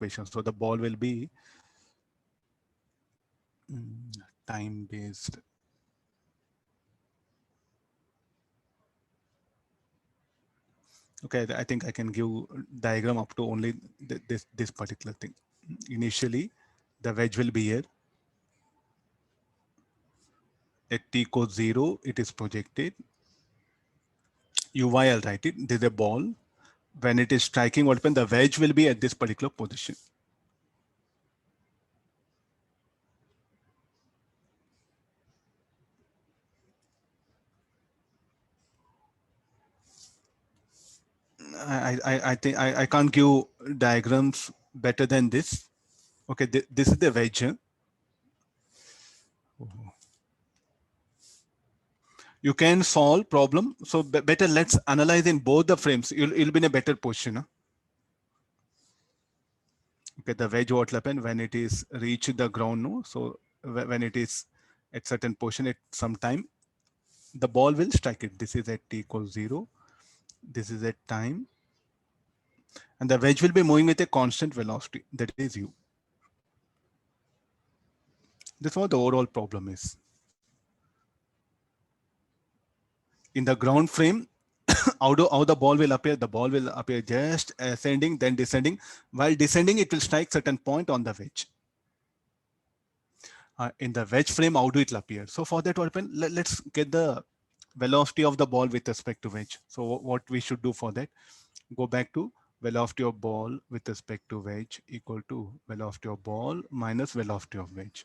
equation. So the ball will be time based. Okay, I think I can give diagram up to only this particular thing. Initially, the wedge will be here. At t equals 0, it is projected. Uy, I'll write it. There's a ball. When it is striking, what happens? The wedge will be at this particular position. I think I can't give diagrams better than this. Okay, this is the wedge. You can solve problem. So better let's analyze in both the frames. You'll be in a better position. Huh? Okay, the wedge what will happen when it is reach the ground. No, so when it is at certain position at some time, the ball will strike it. This is at t equals 0. This is at time. And the wedge will be moving with a constant velocity. That is u. That's what the overall problem is. In the ground frame, how the ball will appear? The ball will appear just ascending, then descending. While descending, it will strike certain point on the wedge. In the wedge frame, how do it appear? So for that, what happen? Let's get the velocity of the ball with respect to wedge. So what we should do for that? Go back to velocity of ball with respect to wedge equal to velocity of ball minus velocity of wedge.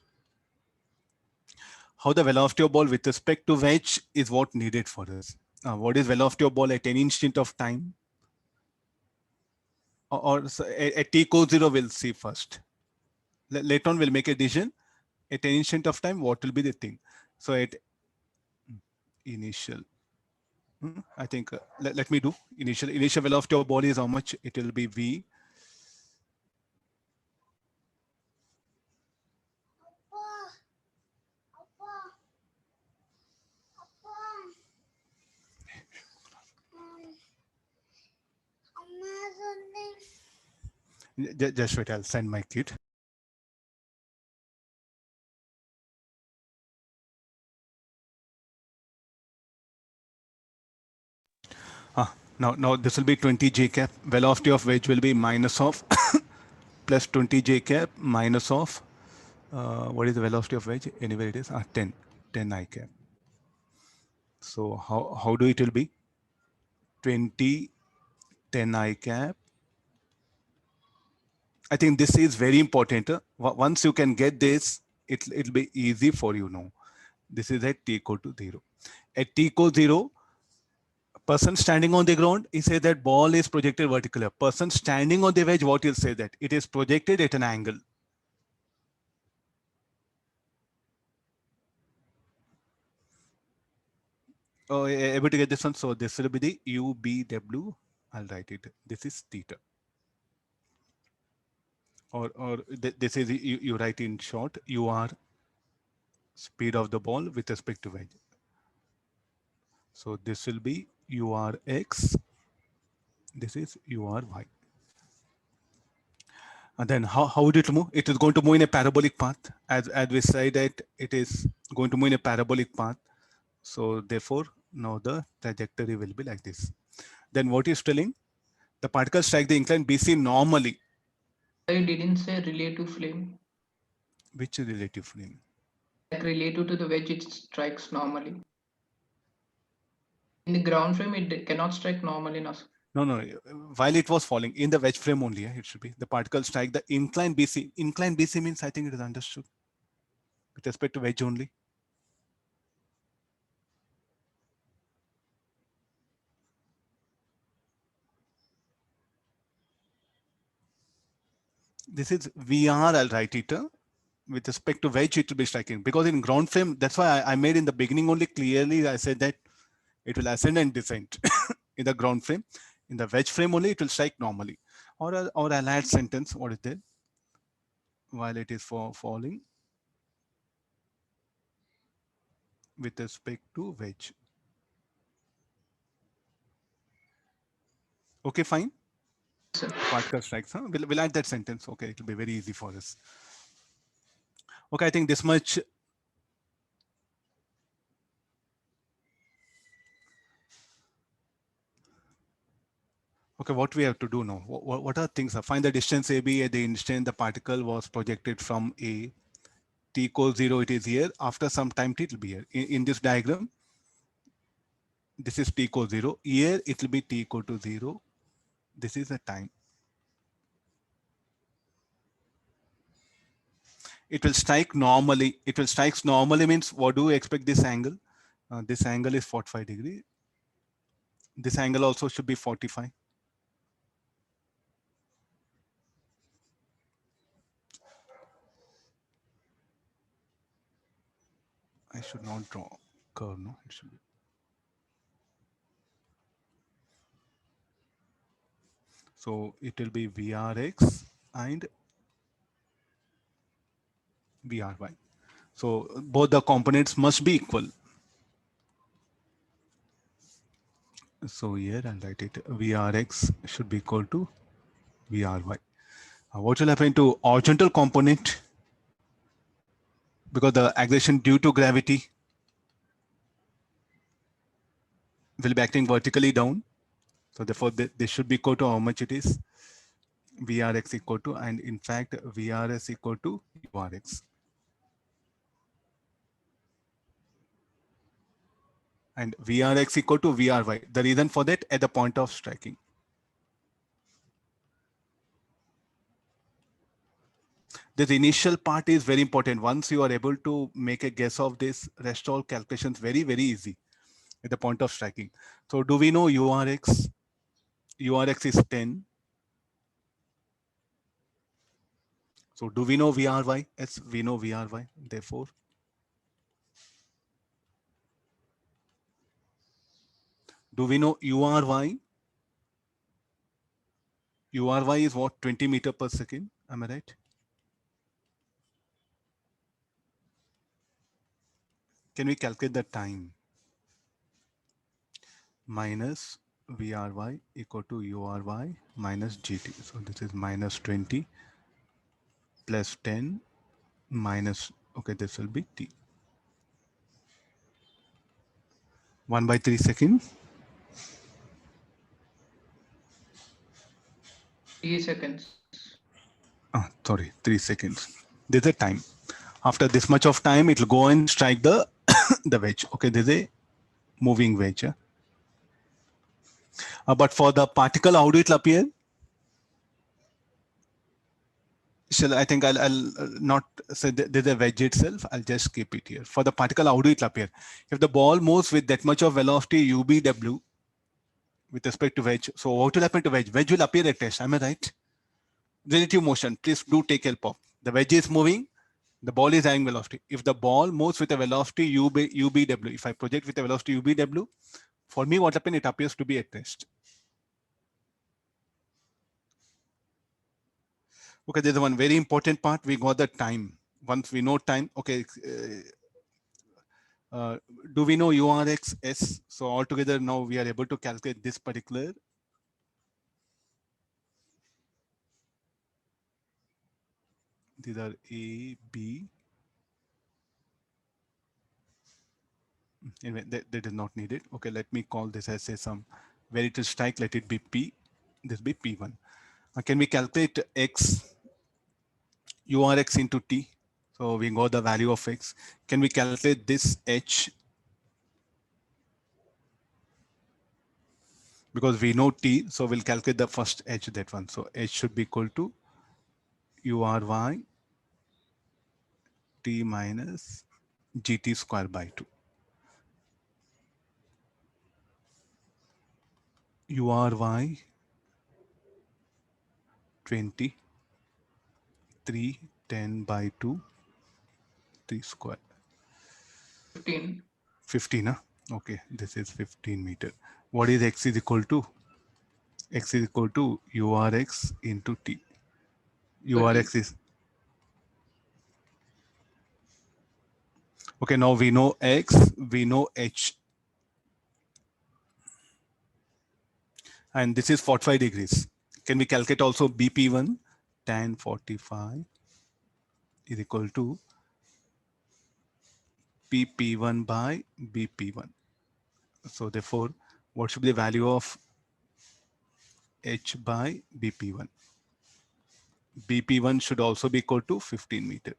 How the velocity of ball with respect to wedge is what needed for us. What is velocity of ball at any instant of time? Or so at t equals 0, we'll see first. Later on, we'll make a decision. At an instant of time, what will be the thing? So at initial, I think, let me do initial velocity of ball is how much? It will be v. Just wait, I'll send my kit. Now this will be 20 j cap. Velocity of wedge will be minus of plus 20 j cap minus of what is the velocity of wedge? Anywhere it is 10 I cap. So how do it will be? 20 10 I cap. I think this is very important. Once you can get this, it'll be easy for you now. This is at t equal to 0. At t equals 0, person standing on the ground, he says that ball is projected vertically. A person standing on the wedge, what he'll say that it is projected at an angle. Oh, able to get this one. So this will be the UBW. I'll write it. This is theta. Or this is you write in short. You are speed of the ball with respect to wedge. So this will be URX. This is URY. And then how would it move? It is going to move in a parabolic path. As we say that it is going to move in a parabolic path. So therefore, now the trajectory will be like this. Then what is telling? The particle strike the inclined BC normally. You didn't say relative flame. Which is relative flame? Like relative to the wedge, it strikes normally. In the ground frame, it cannot strike normally. No. No. While it was falling in the wedge frame only, it should be the particle strike the inclined BC. Inclined BC means I think it is understood with respect to wedge only. This is VR. I'll write it. With respect to wedge, it will be striking because in ground frame. That's why I made in the beginning only clearly. I said that it will ascend and descend in the ground frame. In the wedge frame only, it will strike normally. Or I'll add sentence. What is there? While it is falling with respect to wedge. Okay, fine. Yes, The sir. particle strikes. Huh? We'll add that sentence. Okay, it will be very easy for us. Okay, I think this much. Okay, what we have to do now? What are things? Find the distance AB at the instant the particle was projected from A. T equals 0, it is here. After some time, t will be here. In this diagram, this is t equals 0. Here, it will be t equal to 0. This is the time. It will strike normally. It will strike normally means what do we expect this angle? This angle is 45 degree. This angle also should be 45. I should not draw curve, no? It should be. So it will be VRX and VRY. So both the components must be equal. So here I'll write it. VRX should be equal to VRY. What will happen to horizontal component? Because the acceleration due to gravity will be acting vertically down. So therefore, this should be equal to how much it is? Vrx equal to, and in fact, Vrs equal to Urx. And Vrx equal to Vry. The reason for that at the point of striking. This initial part is very important. Once you are able to make a guess of this, rest all calculations very, very easy at the point of striking. So do we know Urx? Urx is 10. So do we know Vry? Yes, we know Vry. Therefore, do we know Ury? Ury is what? 20 meter per second. Am I right? Can we calculate the time? Minus Vry equal to Ury minus GT. So this is minus 20 plus 10 minus, okay, this will be T. 1 by 3 seconds. Three seconds. Sorry, 3 seconds. This is a time. After this much of time, it will go and strike the the wedge. Okay, this is a moving wedge. But for the particle, how do it appear? Shall I think I'll not say there's a wedge itself. I'll just keep it here. For the particle, how do it appear? If the ball moves with that much of velocity UBW with respect to wedge, so what will happen to wedge? Wedge will appear at rest. Am I right? Relative motion. Please do take help of. The wedge is moving. The ball is having velocity. If the ball moves with a velocity UBW, if I project with a velocity UBW, for me, what happened? It appears to be at rest. Okay, there's one very important part. We got the time. Once we know time, okay, do we know URXS? So altogether now we are able to calculate this particular. These are A, B. Anyway, that is not needed. Okay, let me call this as say some where it will strike. Let it be P. This be P1. Can we calculate X URX into T? So we got the value of X. Can we calculate this H? Because we know T, so we'll calculate the first H, that one. So H should be equal to URY T minus GT square by 2. URY 20, 3, 10 by 2, 3 square. 15. 15, huh? Okay, this is 15 meter. What is X is equal to? X is equal to URX into T. URX 30. is, okay, now we know X, we know H, and this is 45 degrees. Can we calculate also BP1 tan 45 is equal to PP1 by BP1. So therefore, what should be the value of H by BP1? BP1 should also be equal to 15 meter.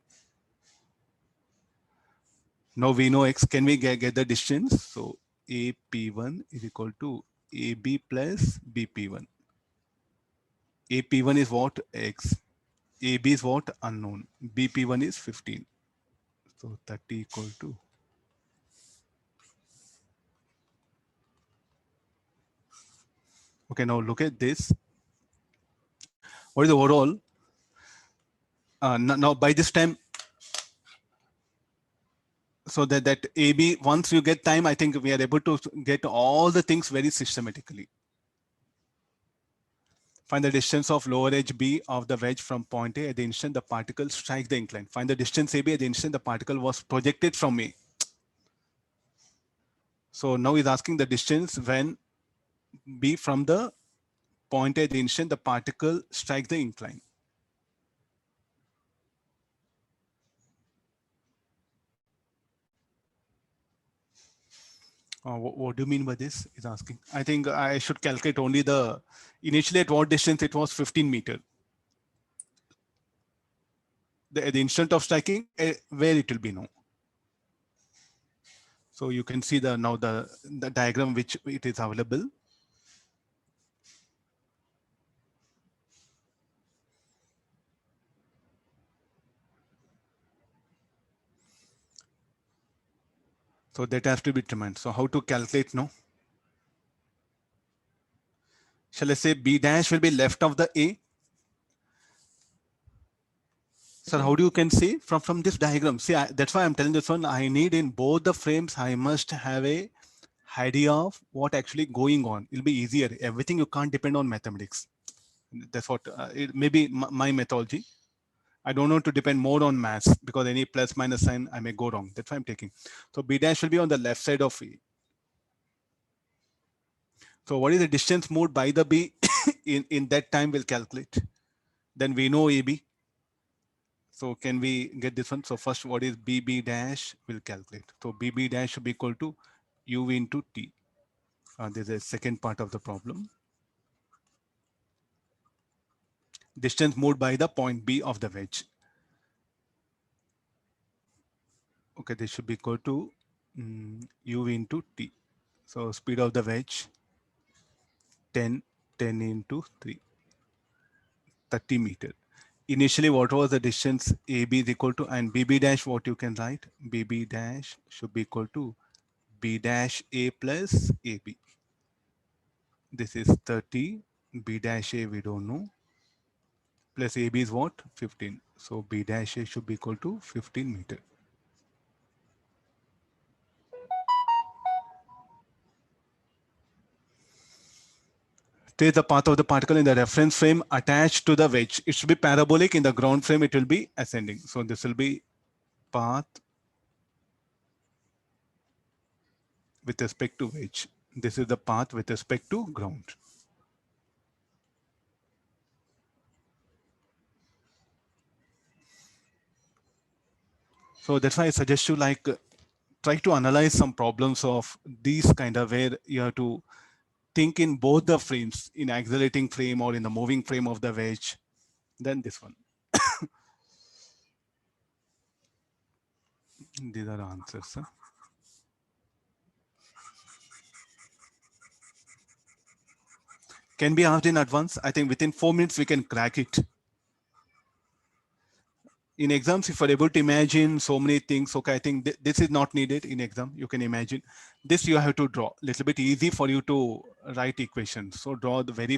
Now we know X. Can we get the distance? So AP1 is equal to AB plus BP1. AP1 is what? X. AB is what? Unknown. BP1 is 15. So 30 equal to. Okay, now look at this. What is the overall? Now by this time, so that AB, once you get time, I think we are able to get all the things very systematically. Find the distance of lower edge B of the wedge from point A at the instant the particle strikes the incline. Find the distance AB at the instant the particle was projected from A. So now he's asking the distance when B from the point A at the instant the particle strikes the incline. What do you mean by this? Is asking. I think I should calculate only the initially at what distance it was 15 meter. The instant of striking, where it will be now. So you can see the now the diagram which it is available. So that has to be determined. So how to calculate now? Shall I say B dash will be left of the A? Sir, how do you can see from this diagram? See, that's why I'm telling this one. I need in both the frames, I must have a idea of what actually going on. It'll be easier. Everything you can't depend on mathematics. That's what it may be my methodology. I don't want to depend more on maths because any plus minus sign I may go wrong. That's why I'm taking. So B dash will be on the left side of A. So what is the distance moved by the B in that time we'll calculate. Then we know AB. So can we get this one? So first what is BB dash we'll calculate. So BB dash should be equal to U into T. There's a second part of the problem. Distance moved by the point B of the wedge. Okay, this should be equal to U into T. So speed of the wedge 10 into 3, 30 meter. Initially, what was the distance AB is equal to, and BB dash, what you can write? BB dash should be equal to B dash A plus AB. This is 30, B dash A we don't know, plus AB is what? 15. So B dash A should be equal to 15 meter. Take the path of the particle in the reference frame attached to the wedge. It should be parabolic. In the ground frame, it will be ascending. So this will be path with respect to wedge. This is the path with respect to ground. So that's why I suggest you like try to analyze some problems of these kind of where you have to think in both the frames, in accelerating frame or in the moving frame of the wedge. Then this one. These are the answers. Huh? Can be asked in advance. I think within 4 minutes we can crack it. In exams, if you're able to imagine so many things, okay, I think this is not needed in exam. You can imagine this. You have to draw. Little bit easy for you to write equations. So draw the very